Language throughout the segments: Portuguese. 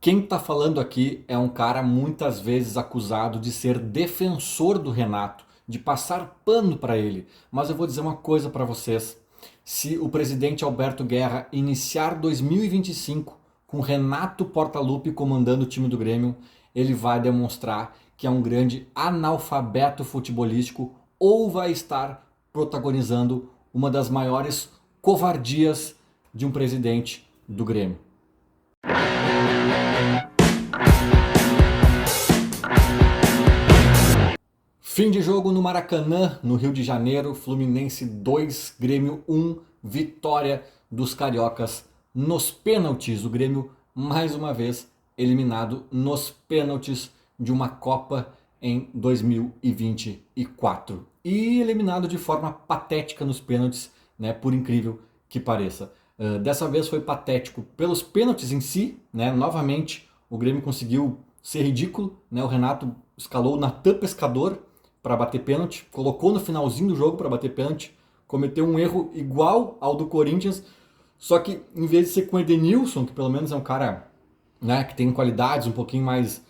Quem está falando aqui é um cara muitas vezes acusado de ser defensor do Renato, de passar pano para ele. Mas eu vou dizer uma coisa para vocês. Se o presidente Alberto Guerra iniciar 2025 com Renato Portaluppi comandando o time do Grêmio, ele vai demonstrar que é um grande analfabeto futebolístico ou vai estar protagonizando uma das maiores covardias de um presidente do Grêmio. Fim de jogo no Maracanã, no Rio de Janeiro, Fluminense 2, Grêmio 1, vitória dos cariocas nos pênaltis. O Grêmio, mais uma vez, eliminado nos pênaltis de uma Copa em 2024. E eliminado de forma patética nos pênaltis, né, por incrível que pareça. Dessa vez foi patético pelos pênaltis em si, né, novamente o Grêmio conseguiu ser ridículo, né, o Renato escalou o Natan Pescador para bater pênalti, colocou no finalzinho do jogo para bater pênalti, cometeu um erro igual ao do Corinthians, só que em vez de ser com o Edenilson, que pelo menos é um cara, né, que tem qualidades um pouquinho mais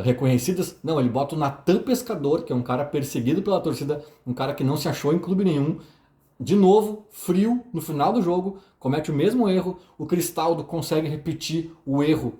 reconhecidas, não, ele bota o Natan Pescador, que é um cara perseguido pela torcida, um cara que não se achou em clube nenhum, de novo, frio, no final do jogo, comete o mesmo erro, o Cristaldo consegue repetir o erro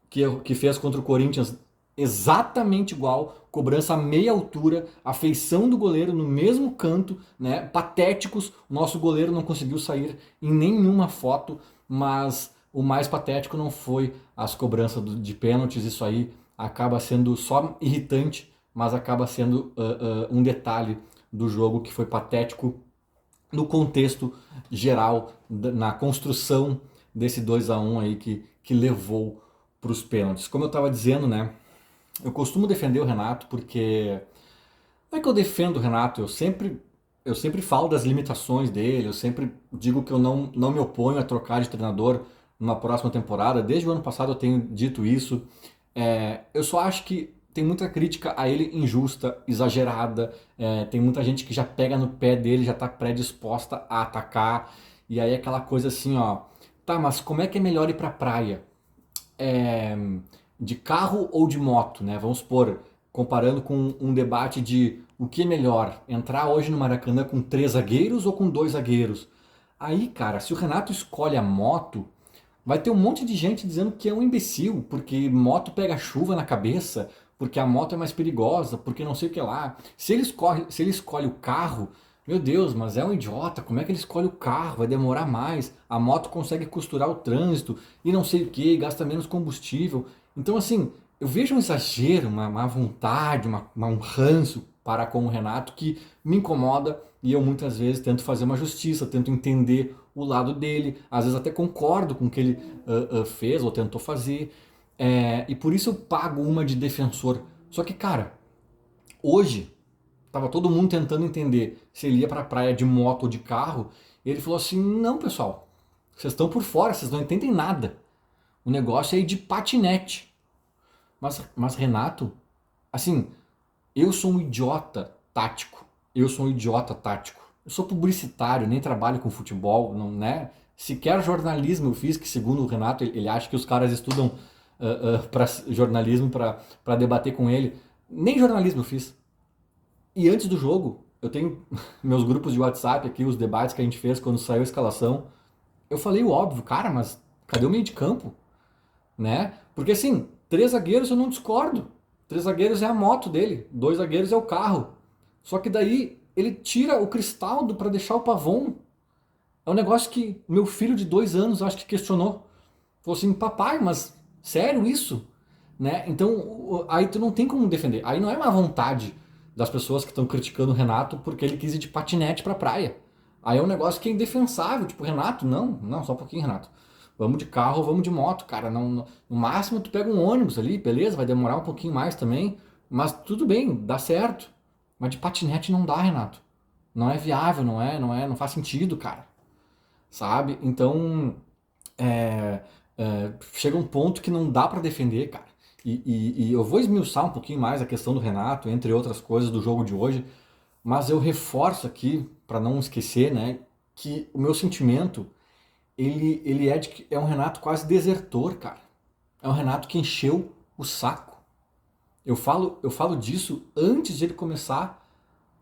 que fez contra o Corinthians exatamente igual, cobrança a meia altura, a feição do goleiro no mesmo canto, né? Patéticos. O nosso goleiro não conseguiu sair em nenhuma foto, mas o mais patético não foi as cobranças de pênaltis. Isso aí acaba sendo só irritante, mas acaba sendo um detalhe do jogo que foi patético no contexto geral, na construção desse 2-1 aí que levou para os pênaltis. Como eu estava dizendo, né? Eu costumo defender o Renato porque não é que eu defendo o Renato, eu sempre falo das limitações dele, eu sempre digo que eu não me oponho a trocar de treinador numa próxima temporada. Desde o ano passado eu tenho dito isso. Eu só acho que tem muita crítica a ele injusta, exagerada. Tem muita gente que já pega no pé dele, já está predisposta a atacar. E aí aquela coisa assim, ó, tá, mas como é que é melhor ir pra praia? é, de carro ou de moto, né? Vamos supor, comparando com um debate de o que é melhor, entrar hoje no Maracanã com 3 zagueiros ou com 2 zagueiros. Aí, cara, se o Renato escolhe a moto, vai ter um monte de gente dizendo que é um imbecil, porque moto pega chuva na cabeça, porque a moto é mais perigosa, porque não sei o que lá. Se ele escolhe o carro, meu Deus, mas é um idiota, como é que ele escolhe o carro? Vai demorar mais, a moto consegue costurar o trânsito e não sei o que, gasta menos combustível. Então, assim, eu vejo um exagero, uma má vontade, um ranço para com o Renato que me incomoda e eu muitas vezes tento fazer uma justiça, tento entender o lado dele, às vezes até concordo com o que ele fez ou tentou fazer, e por isso eu pago uma de defensor. Só que, cara, hoje tava todo mundo tentando entender se ele ia pra praia de moto ou de carro, e ele falou assim: não, pessoal, vocês estão por fora, vocês não entendem nada. O negócio é ir de patinete. Mas Renato, assim, eu sou um idiota tático. Eu sou um idiota tático. Eu sou publicitário, nem trabalho com futebol, não, né? Sequer jornalismo eu fiz, que segundo o Renato, ele acha que os caras estudam para jornalismo para debater com ele. Nem jornalismo eu fiz. E antes do jogo, eu tenho meus grupos de WhatsApp aqui, os debates que a gente fez quando saiu a escalação. Eu falei o óbvio, cara, mas cadê o meio de campo? Né? Porque assim, 3 zagueiros eu não discordo. 3 zagueiros é a moto dele, 2 zagueiros é o carro. Só que daí ele tira o Cristaldo para deixar o Pavon. É um negócio que meu filho de 2 anos acho que questionou. Falou assim, papai, mas sério isso? Né? Então aí tu não tem como defender. Aí não é má vontade das pessoas que estão criticando o Renato porque ele quis ir de patinete pra praia. Aí é um negócio que é indefensável. Tipo, Renato, não, só um pouquinho, Renato. Vamos de carro, vamos de moto, cara. No máximo tu pega um ônibus ali, beleza, vai demorar um pouquinho mais também. Mas tudo bem, dá certo. Mas de patinete não dá, Renato. Não é viável, não faz sentido, cara. Sabe? Então, chega um ponto que não dá pra defender, cara. E eu vou esmiuçar um pouquinho mais a questão do Renato, entre outras coisas do jogo de hoje, mas eu reforço aqui, pra não esquecer, né, que o meu sentimento, ele é de que é um Renato quase desertor, cara. é um Renato que encheu o saco. Eu falo disso antes de ele começar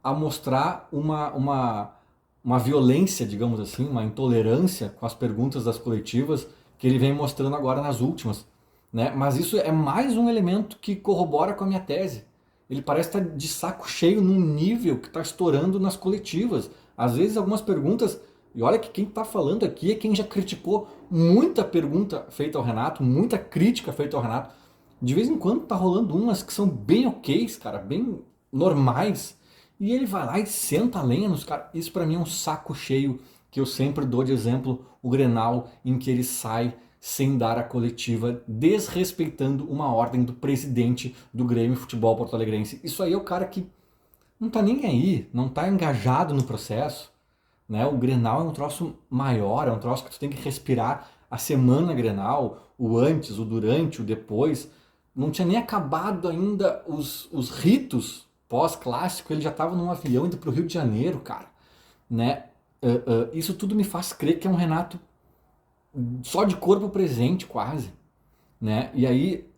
a mostrar uma violência, digamos assim, uma intolerância com as perguntas das coletivas que ele vem mostrando agora nas últimas. Né? Mas isso é mais um elemento que corrobora com a minha tese. Ele parece estar de saco cheio num nível que está estourando nas coletivas. Às vezes algumas perguntas, e olha que quem está falando aqui é quem já criticou muita pergunta feita ao Renato, muita crítica feita ao Renato. De vez em quando tá rolando umas que são bem ok's, cara, bem normais. E ele vai lá e senta a lenha nos caras. Isso pra mim é um saco cheio, que eu sempre dou de exemplo o Grenal, em que ele sai sem dar a coletiva, desrespeitando uma ordem do presidente do Grêmio Futebol Porto Alegrense. Isso aí é o cara que não tá nem aí, não tá engajado no processo. Né? O Grenal é um troço maior, é um troço que tu tem que respirar a semana Grenal, o antes, o durante, o depois. Não tinha nem acabado ainda os ritos pós-clássico, ele já estava num avião indo para o Rio de Janeiro, cara. Né? Isso tudo me faz crer que é um Renato só de corpo presente, quase. Né? E aí,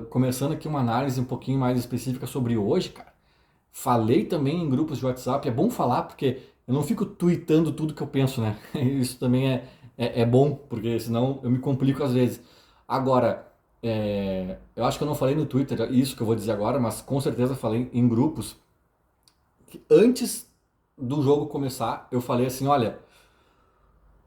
começando aqui uma análise um pouquinho mais específica sobre hoje, cara. Falei também em grupos de WhatsApp, é bom falar porque eu não fico tweetando tudo que eu penso, né? Isso também é bom, porque senão eu me complico às vezes. Agora, eu acho que eu não falei no Twitter isso que eu vou dizer agora, mas com certeza falei em grupos. Que antes do jogo começar, eu falei assim, olha,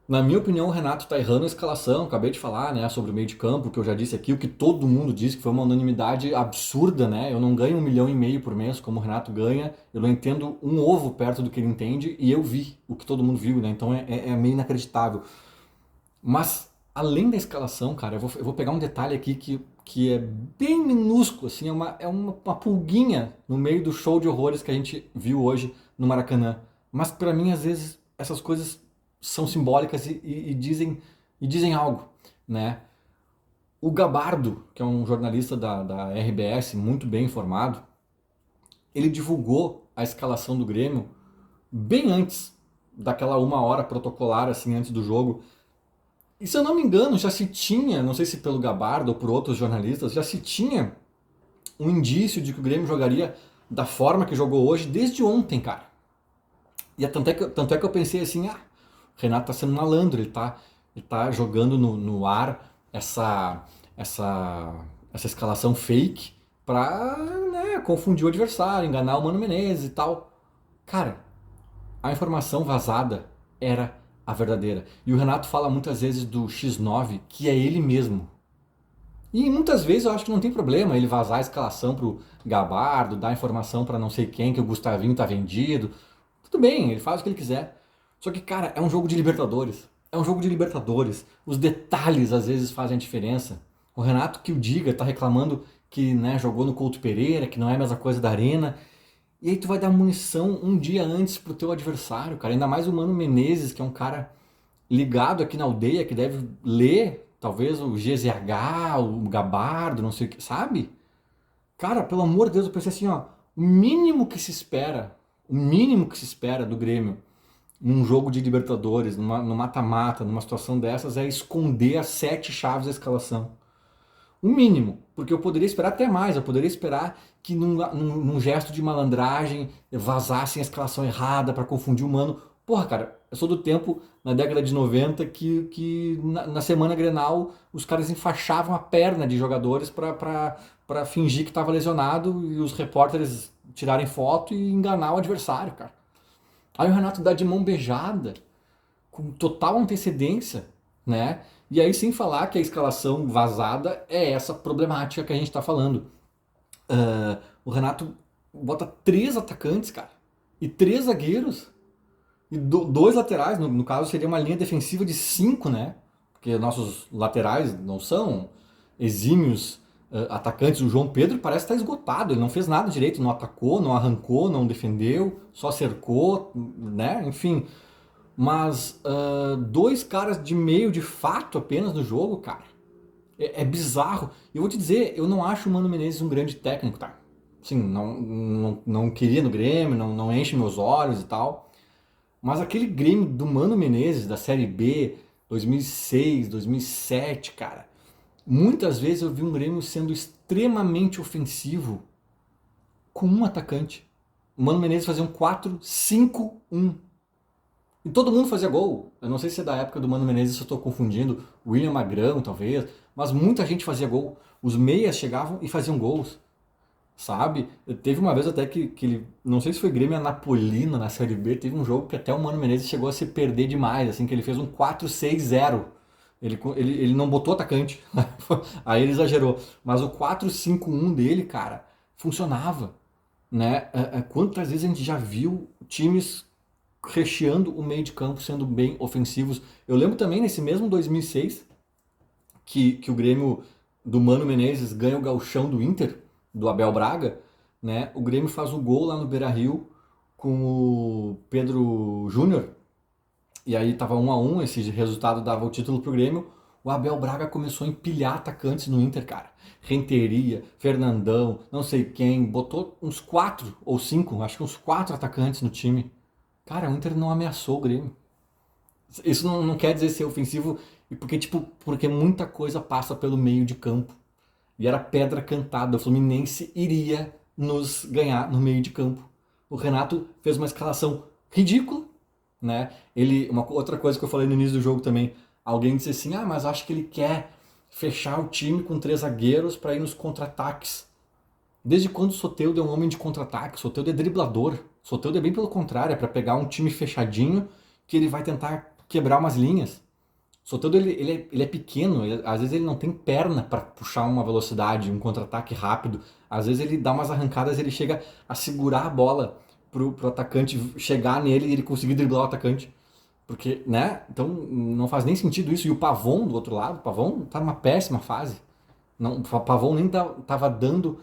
na minha opinião, o Renato tá errando a escalação. Acabei de falar, né, sobre o meio de campo, que eu já disse aqui, o que todo mundo disse, que foi uma unanimidade absurda, né? Eu não ganho 1,5 milhão por mês, como o Renato ganha. Eu não entendo um ovo perto do que ele entende, e eu vi o que todo mundo viu, né? Então é meio inacreditável. Mas, além da escalação, cara, eu vou pegar um detalhe aqui que é bem minúsculo, assim, uma pulguinha no meio do show de horrores que a gente viu hoje no Maracanã. Mas, pra mim, às vezes, essas coisas são simbólicas e dizem algo, né? O Gabardo, que é um jornalista da RBS, muito bem informado, ele divulgou a escalação do Grêmio bem antes daquela 1 hora protocolar, assim, antes do jogo. E se eu não me engano, já se tinha, não sei se pelo Gabardo ou por outros jornalistas, já se tinha um indício de que o Grêmio jogaria da forma que jogou hoje desde ontem, cara. E tanto é que eu pensei assim, o Renato tá sendo malandro, ele tá jogando no ar essa escalação fake pra, né, confundir o adversário, enganar o Mano Menezes e tal. Cara, a informação vazada era a verdadeira. E o Renato fala muitas vezes do X9, que é ele mesmo. E muitas vezes eu acho que não tem problema ele vazar a escalação pro Gabardo, dar informação para não sei quem, que o Gustavinho tá vendido. Tudo bem, ele faz o que ele quiser. Só que, cara, é um jogo de Libertadores. É um jogo de Libertadores. Os detalhes às vezes fazem a diferença. O Renato que o diga, tá reclamando que, né, jogou no Couto Pereira, que não é a mesma coisa da Arena. E aí tu vai dar munição um dia antes pro teu adversário, cara. Ainda mais o Mano Menezes, que é um cara ligado aqui na aldeia, que deve ler, talvez, o GZH, o Gabardo, não sei o que, sabe? Cara, pelo amor de Deus, eu pensei assim, ó, o mínimo que se espera do Grêmio num jogo de Libertadores, no mata-mata, numa situação dessas, é esconder as 7 chaves da escalação. O mínimo, porque eu poderia esperar até mais, eu poderia esperar que num gesto de malandragem vazassem a escalação errada para confundir o Mano. Porra, cara, eu sou do tempo, na década de 90, que na semana Grenal os caras enfaixavam a perna de jogadores para fingir que estava lesionado e os repórteres tirarem foto e enganar o adversário, cara. Aí o Renato dá de mão beijada, com total antecedência, né? E aí, sem falar que a escalação vazada é essa problemática que a gente está falando. O Renato bota 3 atacantes, cara, e 3 zagueiros, e 2 laterais, no caso seria uma linha defensiva de 5, né? Porque nossos laterais não são exímios atacantes. O João Pedro parece estar esgotado, ele não fez nada direito, não atacou, não arrancou, não defendeu, só cercou, né? Enfim, mas 2 caras de meio de fato apenas no jogo, cara, é bizarro. E eu vou te dizer, eu não acho o Mano Menezes um grande técnico, tá? Sim, não queria no Grêmio, não enche meus olhos e tal. Mas aquele Grêmio do Mano Menezes, da Série B, 2006, 2007, cara, Muitas vezes eu vi um Grêmio sendo extremamente ofensivo com um atacante. O Mano Menezes fazia um 4-5-1. E todo mundo fazia gol. Eu não sei se é da época do Mano Menezes, se eu estou confundindo. William Magrão, talvez. Mas muita gente fazia gol. Os meias chegavam e faziam gols. Sabe? Teve uma vez até que ele, não sei se foi Grêmio Anapolina na Série B, teve um jogo que até o Mano Menezes chegou a se perder demais, assim, que ele fez um 4-6-0. Ele não botou atacante, aí ele exagerou. Mas o 4-5-1 dele, cara, funcionava, né? Quantas vezes a gente já viu times recheando o meio de campo, sendo bem ofensivos. Eu lembro também nesse mesmo 2006 que o Grêmio do Mano Menezes ganha o gauchão do Inter, do Abel Braga, né? O Grêmio faz o gol lá no Beira-Rio com o Pedro Júnior, e aí tava 1-1, esse resultado dava o título pro Grêmio. O Abel Braga começou a empilhar atacantes no Inter, cara. Renteria, Fernandão, não sei quem, botou uns 4 ou 5, acho que uns 4 atacantes no time. Cara, o Inter não ameaçou o Grêmio. Isso não quer dizer ser ofensivo, porque muita coisa passa pelo meio de campo. E era pedra cantada, o Fluminense iria nos ganhar no meio de campo. O Renato fez uma escalação ridícula, né? Uma outra coisa que eu falei no início do jogo também, alguém disse assim, mas acho que ele quer fechar o time com 3 zagueiros para ir nos contra-ataques. Desde quando o Soteldo é um homem de contra-ataque? O Soteldo é driblador. O Soteldo é bem pelo contrário, é para pegar um time fechadinho que ele vai tentar quebrar umas linhas. O Soteldo ele é pequeno, às vezes ele não tem perna para puxar uma velocidade, um contra-ataque rápido. Às vezes ele dá umas arrancadas, ele chega a segurar a bola pro atacante chegar nele e ele conseguir driblar o atacante. Porque, né? Então não faz nem sentido isso. E o Pavon do outro lado, o Pavon tá numa péssima fase. Não, o Pavon nem tava dando,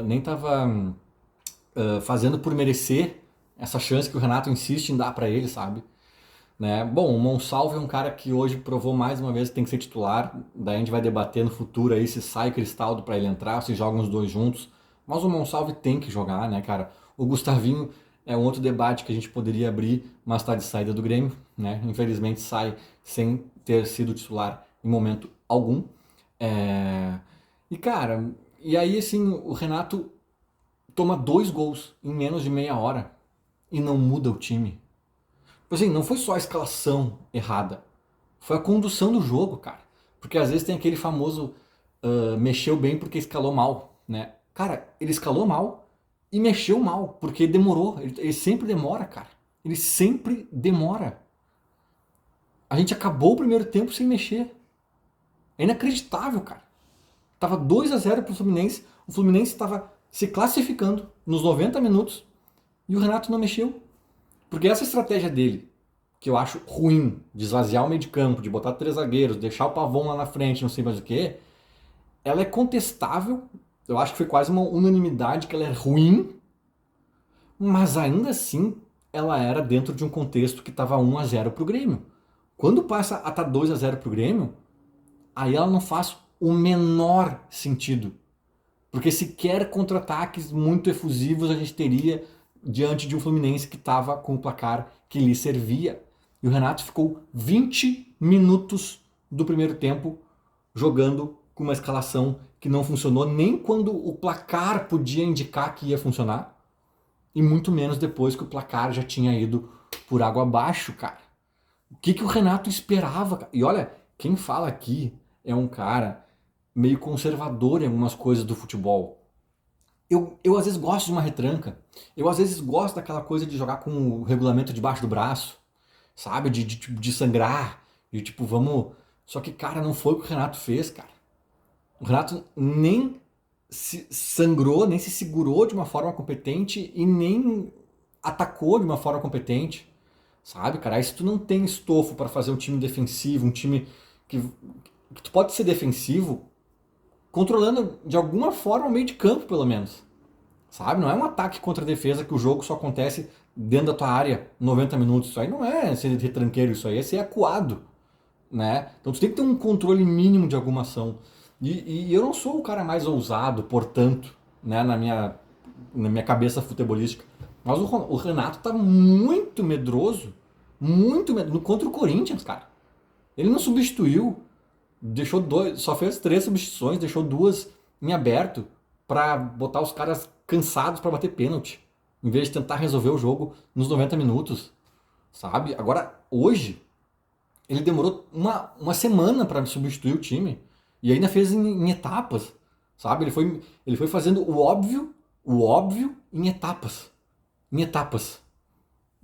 nem tava fazendo por merecer essa chance que o Renato insiste em dar para ele, sabe? Né? Bom, o Monsalve é um cara que hoje provou mais uma vez que tem que ser titular. Daí a gente vai debater no futuro aí se sai Cristaldo para ele entrar, se jogam os dois juntos. Mas o Monsalve tem que jogar, né, cara? O Gustavinho é um outro debate que a gente poderia abrir, mas está de saída do Grêmio, né? Infelizmente sai sem ter sido titular em momento algum. E cara, e aí assim, o Renato toma 2 gols em menos de meia hora e não muda o time. Assim, não foi só a escalação errada, foi a condução do jogo, cara. Porque às vezes tem aquele famoso mexeu bem porque escalou mal, né? Cara, ele escalou mal e mexeu mal, porque demorou. Ele sempre demora, cara. Ele sempre demora. A gente acabou o primeiro tempo sem mexer. É inacreditável, cara. Tava 2-0 pro Fluminense. O Fluminense estava se classificando nos 90 minutos e o Renato não mexeu. Porque essa estratégia dele, que eu acho ruim, de esvaziar o meio de campo, de botar 3 zagueiros, deixar o Pavon lá na frente, não sei mais o que, ela é contestável. Eu acho que foi quase uma unanimidade que ela é ruim, mas ainda assim ela era dentro de um contexto que estava 1-0 pro Grêmio. Quando passa a estar 2-0 pro Grêmio, aí ela não faz o menor sentido. Porque sequer contra-ataques muito efusivos a gente teria diante de um Fluminense que estava com o placar que lhe servia. E o Renato ficou 20 minutos do primeiro tempo jogando com uma escalação que não funcionou nem quando o placar podia indicar que ia funcionar, e muito menos depois que o placar já tinha ido por água abaixo, cara. O que o Renato esperava, cara? E olha, quem fala aqui é um cara meio conservador em algumas coisas do futebol. Eu às vezes gosto de uma retranca. Eu às vezes gosto daquela coisa de jogar com o regulamento debaixo do braço, sabe? De sangrar. De tipo, vamos. Só que, cara, não foi o que o Renato fez, cara. O Renato nem se sangrou, nem se segurou de uma forma competente e nem atacou de uma forma competente, sabe, cara? Aí se tu não tem estofo para fazer um time defensivo, um time que tu pode ser defensivo, controlando de alguma forma o meio de campo, pelo menos. Sabe? Não é um ataque contra a defesa que o jogo só acontece dentro da tua área 90 minutos. Isso aí não é ser retranqueiro, isso aí é ser acuado, né? Então tu tem que ter um controle mínimo de alguma ação. E eu não sou o cara mais ousado, portanto, né, na minha cabeça futebolística. Mas o Renato tá muito medroso contra o Corinthians, cara. Ele não substituiu. deixou dois, só fez 3 substituições, deixou 2 em aberto para botar os caras cansados para bater pênalti, em vez de tentar resolver o jogo nos 90 minutos, sabe? Agora, hoje, ele demorou uma semana para substituir o time e ainda fez em etapas, sabe? Ele foi fazendo o óbvio em etapas,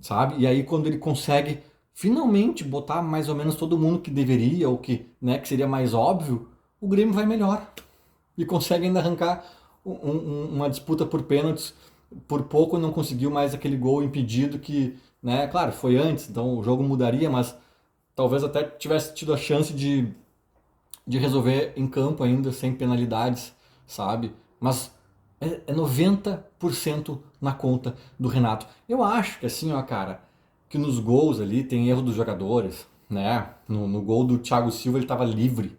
sabe? E aí quando ele consegue finalmente botar mais ou menos todo mundo que deveria ou que, né, que seria mais óbvio, o Grêmio vai melhor e consegue ainda arrancar uma disputa por pênaltis. Por pouco não conseguiu mais aquele gol impedido que, né, claro, foi antes, então o jogo mudaria, mas talvez até tivesse tido a chance de resolver em campo ainda, sem penalidades, sabe? Mas é 90% na conta do Renato. Eu acho que assim, ó, cara, que nos gols ali tem erro dos jogadores, né? No gol do Thiago Silva ele estava livre.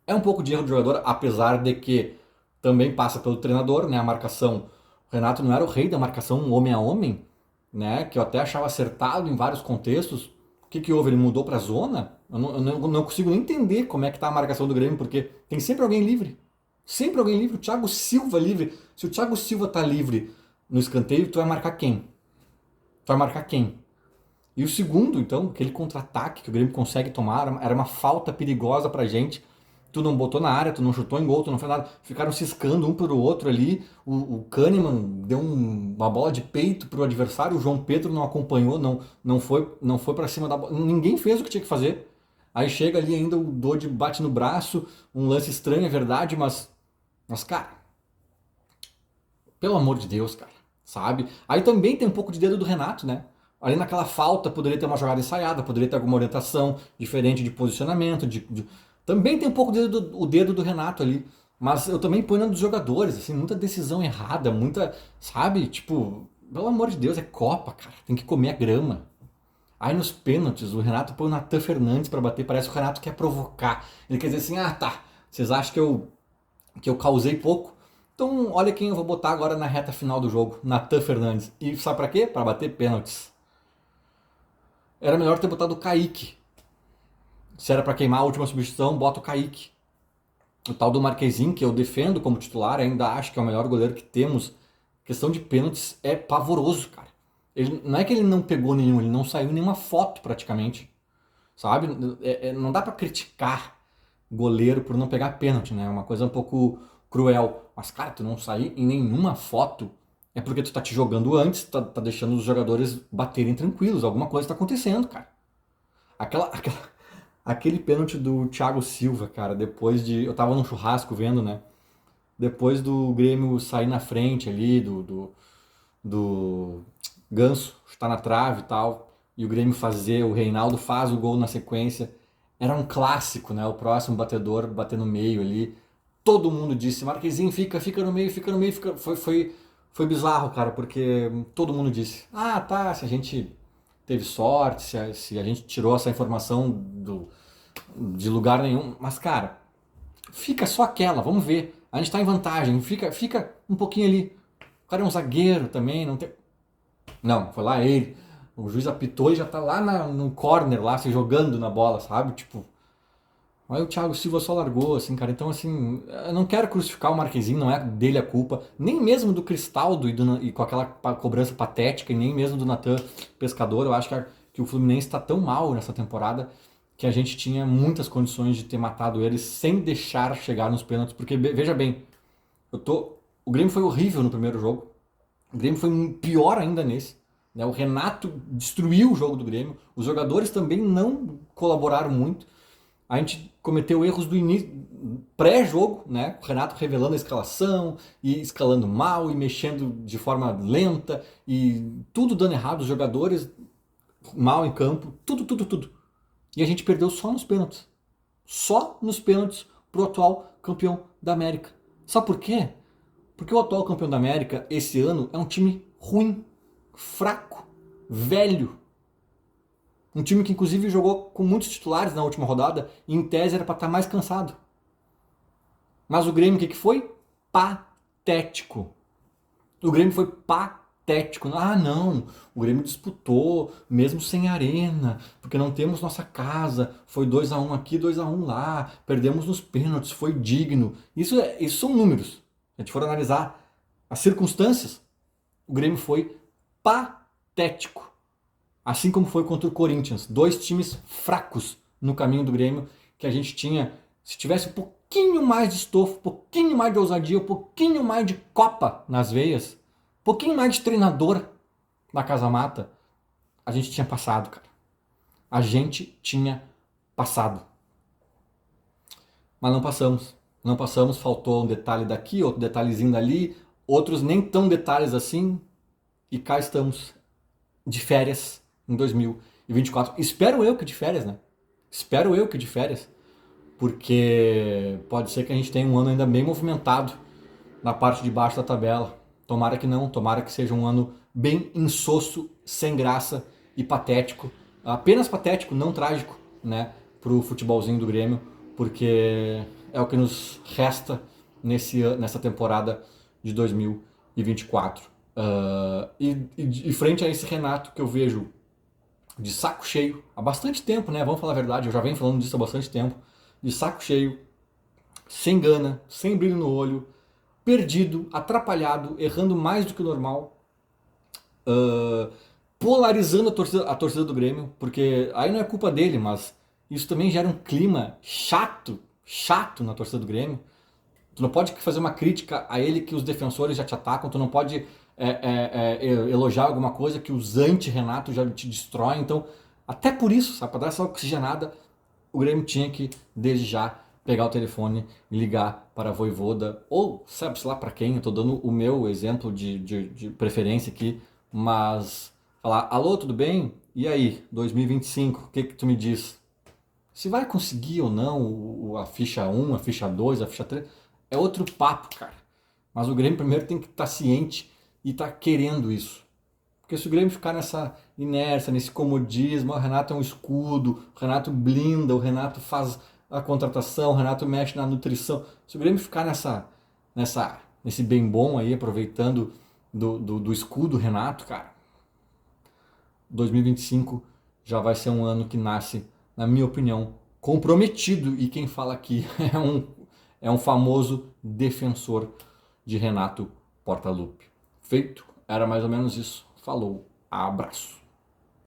É um pouco de erro do jogador, apesar de que também passa pelo treinador, né? A marcação. O Renato não era o rei da marcação homem a homem, né? Que eu até achava acertado em vários contextos. O que que houve? Ele mudou para zona? Eu não consigo nem entender como é que tá a marcação do Grêmio, porque tem sempre alguém livre. Sempre alguém livre. O Thiago Silva livre. Se o Thiago Silva tá livre no escanteio, tu vai marcar quem? Tu vai marcar quem? E o segundo, então, aquele contra-ataque que o Grêmio consegue tomar, era uma falta perigosa pra gente. Tu não botou na área, tu não chutou em gol, tu não fez nada. Ficaram ciscando um pro outro ali. O Kahneman deu uma bola de peito pro adversário, o João Pedro não acompanhou, não foi para cima da bola. Ninguém fez o que tinha que fazer. Aí chega ali ainda o Dodi bate no braço, um lance estranho, é verdade, mas cara, pelo amor de Deus, cara, sabe? Aí também tem um pouco de dedo do Renato, né? Ali naquela falta poderia ter uma jogada ensaiada, poderia ter alguma orientação diferente de posicionamento. Também tem um pouco o dedo do Renato ali. Mas eu também ponho na dos jogadores, assim, muita decisão errada, muita, sabe? Tipo, pelo amor de Deus, é Copa, cara. Tem que comer a grama. Aí nos pênaltis, o Renato põe o Natan Fernandes pra bater. Parece que o Renato quer provocar. Ele quer dizer assim, ah, tá. Vocês acham que eu causei pouco? Então, olha quem eu vou botar agora na reta final do jogo, Natan Fernandes. E sabe pra quê? Pra bater pênaltis. Era melhor ter botado o Kaique. Se era pra queimar a última substituição, bota o Kaique. O tal do Marquezinho, que eu defendo como titular, ainda acho que é o melhor goleiro que temos. A questão de pênaltis é pavoroso, cara. Não é que ele não pegou nenhum, ele não saiu em nenhuma foto praticamente. Sabe? Não dá pra criticar goleiro por não pegar pênalti, né? É uma coisa um pouco cruel. Mas, cara, tu não sair em nenhuma foto é porque tu tá te jogando antes, tá deixando os jogadores baterem tranquilos. Alguma coisa tá acontecendo, cara. Aquele pênalti do Thiago Silva, cara, depois de. Eu tava num churrasco vendo, né? Depois do Grêmio sair na frente ali, do Ganso chutar na trave e tal, e o Grêmio fazer, o Reinaldo faz o gol na sequência. Era um clássico, né? O próximo batedor bater no meio ali. Todo mundo disse, Marquezinho, fica no meio, fica no meio. Foi bizarro, cara, porque todo mundo disse, ah, tá, se a gente teve sorte, se a gente tirou essa informação de lugar nenhum. Mas, cara, fica só aquela, vamos ver. A gente tá em vantagem, fica um pouquinho ali. O cara é um zagueiro também, não tem. Não, foi lá ele. O juiz apitou e já tá lá no corner, lá, se jogando na bola, sabe? Tipo. Aí o Thiago Silva só largou, assim, cara. Então, assim, eu não quero crucificar o Marquezinho, não é dele a culpa. Nem mesmo do Cristaldo e com aquela cobrança patética, e nem mesmo do Natan Pescador. Eu acho que o Fluminense tá tão mal nessa temporada que a gente tinha muitas condições de ter matado eles sem deixar chegar nos pênaltis. Porque, veja bem, o Grêmio foi horrível no primeiro jogo. O Grêmio foi pior ainda nesse. Né? O Renato destruiu o jogo do Grêmio. Os jogadores também não colaboraram muito. A gente cometeu erros do início, pré-jogo, né? O Renato revelando a escalação e escalando mal e mexendo de forma lenta e tudo dando errado, os jogadores mal em campo, tudo. E a gente perdeu só nos pênaltis. Só nos pênaltis pro atual campeão da América. Sabe por quê? Porque o atual campeão da América esse ano é um time ruim, fraco, velho. Um time que inclusive jogou com muitos titulares na última rodada e em tese era para estar mais cansado. Mas o Grêmio o que foi? Patético. O Grêmio foi patético. patético. Ah, não, o Grêmio disputou, mesmo sem arena, porque não temos nossa casa, foi 2-1 aqui, 2-1 lá, perdemos nos pênaltis, foi digno. Isso são números. Se a gente for analisar as circunstâncias, o Grêmio foi patético. Assim como foi contra o Corinthians. Dois times fracos no caminho do Grêmio, que a gente tinha, se tivesse um pouquinho mais de estofo, um pouquinho mais de ousadia, um pouquinho mais de copa nas veias, um pouquinho mais de treinador na Casa Mata, a gente tinha passado, cara. A gente tinha passado. Mas não passamos. Não passamos, faltou um detalhe daqui, outro detalhezinho dali, outros nem tão detalhes assim, e cá estamos, de férias em 2024. Espero eu que de férias, né? Espero eu que de férias, porque pode ser que a gente tenha um ano ainda bem movimentado na parte de baixo da tabela. Tomara que não, tomara que seja um ano bem insosso, sem graça e patético. Apenas patético, não trágico, né? Pro futebolzinho do Grêmio, porque é o que nos resta nessa temporada de 2024. E frente a esse Renato que eu vejo de saco cheio há bastante tempo, né? Vamos falar a verdade, eu já venho falando disso há bastante tempo. De saco cheio, sem gana, sem brilho no olho, perdido, atrapalhado, errando mais do que o normal, polarizando a torcida do Grêmio, porque aí não é culpa dele, mas isso também gera um clima chato na torcida do Grêmio. Tu não pode fazer uma crítica a ele que os defensores já te atacam, tu não pode elogiar alguma coisa que os anti-Renato já te destroem. Então, até por isso, sabe, para dar essa oxigenada, o Grêmio tinha que, desde já, pegar o telefone e ligar para a Vojvoda, ou sabe-se lá para quem, eu estou dando o meu exemplo de preferência aqui, mas falar, alô, tudo bem? E aí, 2025, o que tu me diz? Se vai conseguir ou não a ficha 1, a ficha 2, a ficha 3, é outro papo, cara. Mas o Grêmio primeiro tem que estar ciente e estar querendo isso. Porque se o Grêmio ficar nessa inércia, nesse comodismo, o Renato é um escudo, o Renato blinda, o Renato faz a contratação, o Renato mexe na nutrição. Se o Grêmio ficar nesse bem bom aí, aproveitando do escudo Renato, cara, 2025 já vai ser um ano que nasce, na minha opinião, comprometido. E quem fala aqui é um famoso defensor de Renato Portaluppi. Feito? Era mais ou menos isso. Falou, abraço.